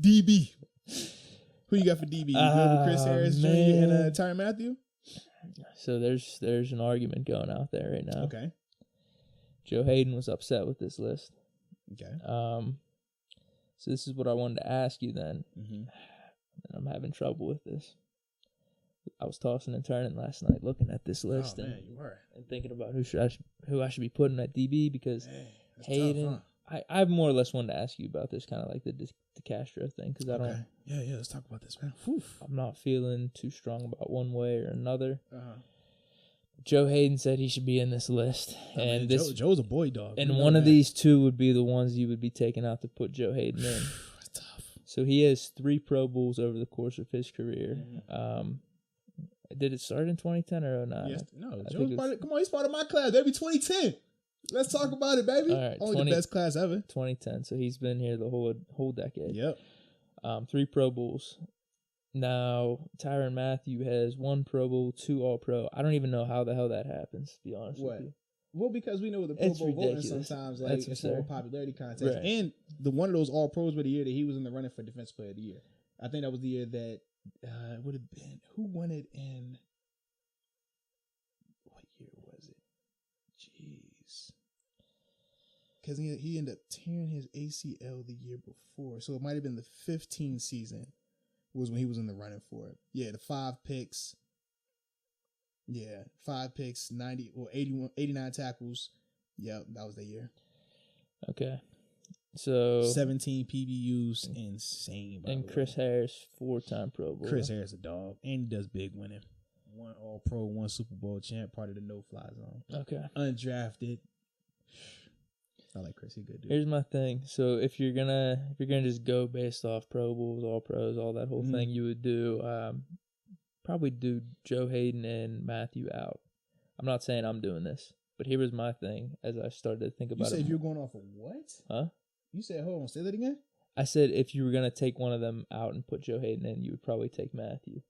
DB. Who you got for DB? You good with Chris Harris Jr. and Tyrann Mathieu? So there's an argument going out there right now. Okay. Joe Haden was upset with this list. Okay. So this is what I wanted to ask you then. Mm-hmm. I'm having trouble with this. I was tossing and turning last night looking at this list Man, you were. and thinking about who I should be putting at DB because Haden. Tough, huh? I more or less wanted to ask you about this kind of like the Castro thing because I don't. Yeah. Let's talk about this, man. I'm not feeling too strong about one way or another. Uh-huh. Joe Haden said he should be in this list, and man, Joe's a boy dog. And one of these two would be the ones you would be taking out to put Joe Haden in. That's tough. So he has 3 Pro Bowls over the course of his career. Mm-hmm. Did it start in 2010 or 09? Yes, no, Joe's he's part of my class, baby. 2010. Let's talk about it, baby. All right, only the best class ever. 2010. So he's been here the whole decade. Yep. 3 Pro Bowls. Now, Tyrann Mathieu has 1 Pro Bowl, 2 All-Pro. I don't even know how the hell that happens, to be honest with you. Well, because we know with the Pro Bowl voting sometimes it's more popularity contest. Right. And one of those All-Pros were the year that he was in the running for Defensive Player of the Year. I think that was the year that it would have been, who won it in, what year was it? Jeez. Because he ended up tearing his ACL the year before. So it might have been the 15 season was when he was in the running for it. Yeah, the 5 picks. Yeah, 5 picks, 89 tackles. Yeah, that was the year. Okay. So 17 PBUs, insane. And Chris Harris, 4-time Pro Bowl. Chris Harris a dog, and he does big winning. 1 All-Pro, 1 Super Bowl champ, part of the no-fly zone. Okay. Undrafted. I like Chris. He's good dude. Here's my thing. So if you're gonna just go based off Pro Bowls, All Pros, all that whole thing, you would do probably do Joe Haden and Mathieu out. I'm not saying I'm doing this, but here was my thing as I started to think about it. You said you're going off of what? Huh? You said, hold on, say that again? I said if you were going to take one of them out and put Joe Haden in, you would probably take Mathieu.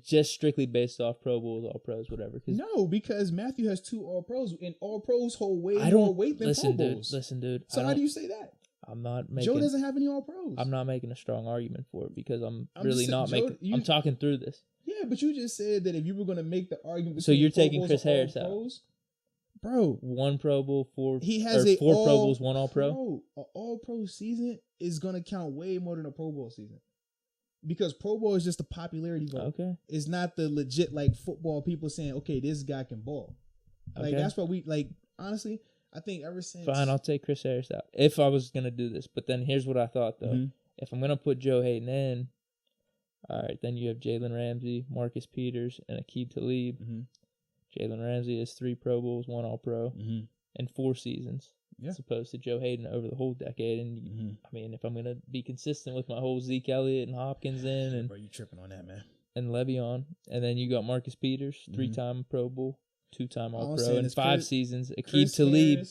Just strictly based off Pro Bowls, All Pros, whatever. No, because Mathieu has 2 All Pros, and All Pros hold way more weight than Pro Bowls. Listen, dude. So how do you say that? I'm not making. Joe doesn't have any All Pros. I'm not making a strong argument for it because I'm I'm talking through this. Yeah, but you just said that if you were going to make the argument, so you're taking Chris Harris out, bro. 1 Pro Bowl, 4 Pro Bowls, 1 All Pro. An All Pro season is going to count way more than a Pro Bowl season. Because Pro Bowl is just a popularity vote. Okay. It's not the legit like football people saying, okay, this guy can ball. Like that's what we like. Honestly, I think ever since. Fine, I'll take Chris Harris out if I was gonna do this. But then here's what I thought though: if I'm gonna put Joe Haden in, all right, then you have Jalen Ramsey, Marcus Peters, and Aqib Talib. Jalen Ramsey has 3 Pro Bowls, 1 All Pro, and 4 seasons. As opposed to Joe Haden over the whole decade. And I mean, if I'm gonna be consistent with my whole Zeke Elliott and Hopkins in, and bro, you tripping on that, man? And Le'Veon, and then you got Marcus Peters, 3-time Pro Bowl, 2-time All Pro, and 5 seasons. Aqib Talib,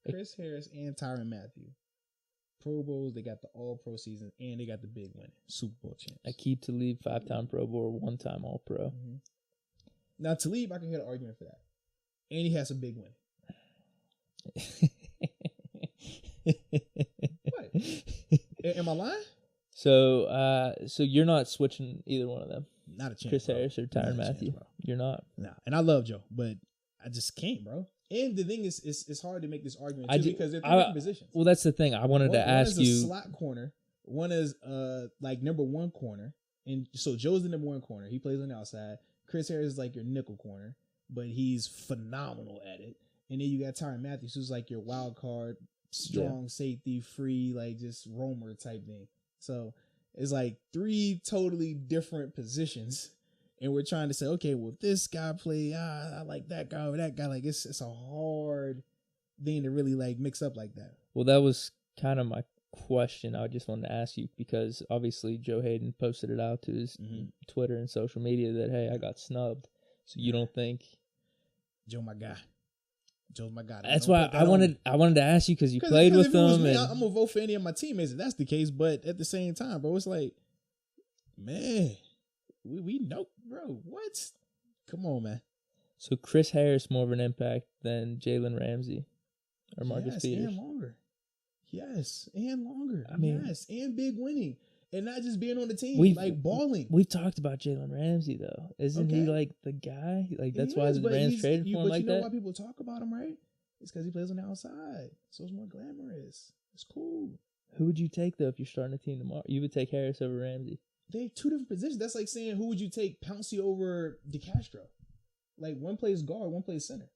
Chris Harris, and Tyrann Mathieu. Pro Bowls, they got the All Pro season, and they got the big win, Super Bowl champs. Aqib Talib, 5-time Pro Bowl, 1-time All Pro. Now Talib, I can hear the argument for that, and he has a big win. What? Am I lying? So you're not switching either one of them? Not a chance. Chris Harris or Tyrann Mathieu? You're not? Nah. And I love Joe, but I just can't, bro. And the thing is, it's hard to make this argument too, because they're 3 different positions. Well, that's the thing. I wanted to ask you. One is a slot corner. One is like number 1 corner, and so Joe's the number 1 corner. He plays on the outside. Chris Harris is like your nickel corner, but he's phenomenal at it. And then you got Tyrann Mathieu, who's like your wild card, strong safety, free, like just roamer type thing. So it's like 3 totally different positions. And we're trying to say, okay, well, this guy play, I like that guy over that guy. Like it's a hard thing to really like mix up like that. Well, that was kind of my question. I just wanted to ask you because obviously Joe Haden posted it out to his Twitter and social media that, hey, I got snubbed. So you don't think Joe's my guy? Joe's my guy. That's why I wanted to ask you because you played with them. I'm gonna vote for any of my teammates if that's the case. But at the same time, bro, it's like, man, we know, bro. What? Come on, man. So Chris Harris more of an impact than Jalen Ramsey or Marcus Peters. And longer. Yes, and longer. I mean, yes, and big winning. And not just being on the team, like balling. We've talked about Jalen Ramsey, though. Isn't he like the guy? Like, that's why the Rams traded for him like that? But you know why people talk about him, right? It's because he plays on the outside. So it's more glamorous. It's cool. Who would you take, though, if you're starting a team tomorrow? You would take Harris over Ramsey. They have two different positions. That's like saying, who would you take, Pouncey over DeCastro? Like, one plays guard, one plays center.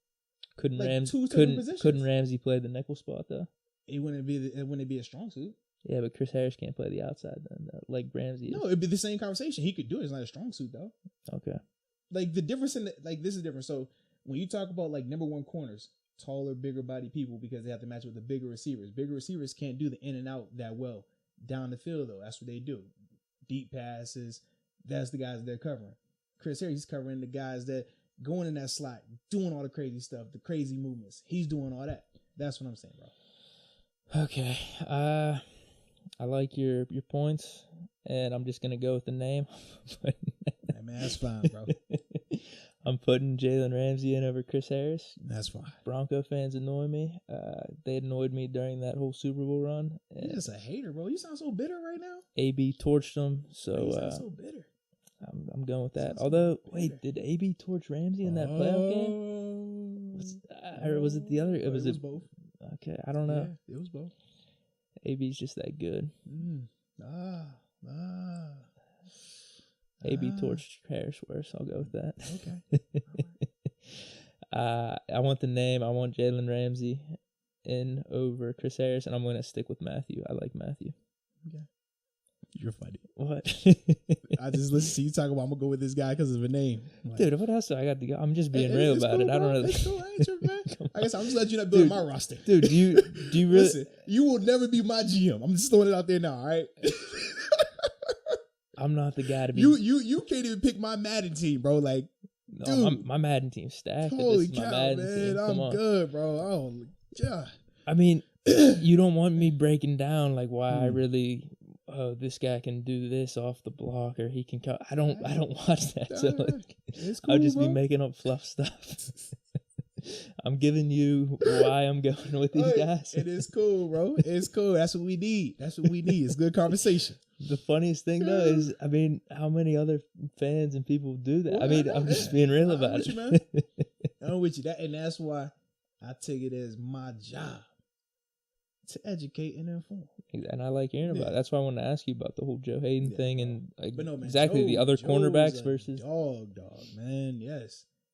Couldn't Ramsey play the nickel spot, though? It wouldn't be a strong suit. Yeah, but Chris Harris can't play the outside then, like Ramsey is. No, it'd be the same conversation. He could do it. It's not a strong suit, though. Okay. Like, the difference this is different. So, when you talk about, like, number one corners, taller, bigger body people, because they have to match with the bigger receivers. Bigger receivers can't do the in and out that well down the field, though. That's what they do. Deep passes. That's the guys they're covering. Chris Harris is covering the guys that going in that slot, doing all the crazy stuff, the crazy movements. He's doing all that. That's what I'm saying, bro. Okay. I like your points, and I'm just going to go with the name. Hey, man, that's fine, bro. I'm putting Jalen Ramsey in over Chris Harris. That's fine. Bronco fans annoy me. They annoyed me during that whole Super Bowl run. You're just a hater, bro. You sound so bitter right now. AB torched them, so you sound so bitter. I'm going with that. Although, wait, did AB torch Ramsey in that playoff game? Or was it the other? It was both. Okay, I don't know. Yeah, it was both. AB's just that good. AB torched Harris worse. I'll go with that. Okay. I want the name. I want Jalen Ramsey in over Chris Harris, and I'm going to stick with Matthew. I like Matthew. Okay. You're funny. What? I just listen to you talk about I'm going to go with this guy because of a name. Like, dude, what else do I got to go? I'm just being real about cool, it. Bro. I don't really. It's cool. I ain't tripping, man. I guess I'm just letting you not build my roster. Dude, do you really? Listen, you will never be my GM. I'm just throwing it out there now, all right? I'm not the guy to be. You can't even pick my Madden team, bro. Like, no, dude, my Madden team's stacked. Holy cow, man! I'm good, bro. Oh, yeah. I mean, you don't want me breaking down like why I really. Oh, this guy can do this off the block, or he can cut. I don't watch that. So like, cool, I'll just be making up fluff stuff. I'm giving you why I'm going with these guys. It is cool, bro. It's cool. That's what we need. It's good conversation. The funniest thing though is, I mean, how many other fans and people do that? Well, I mean, I'm just being real about it. Man. I'm with you. And that's why I take it as my job to educate and inform. And I like hearing about it. That's why I wanted to ask you about the whole Joe Hayden thing and like, but no, man, exactly the other cornerbacks versus dog, man. Yes.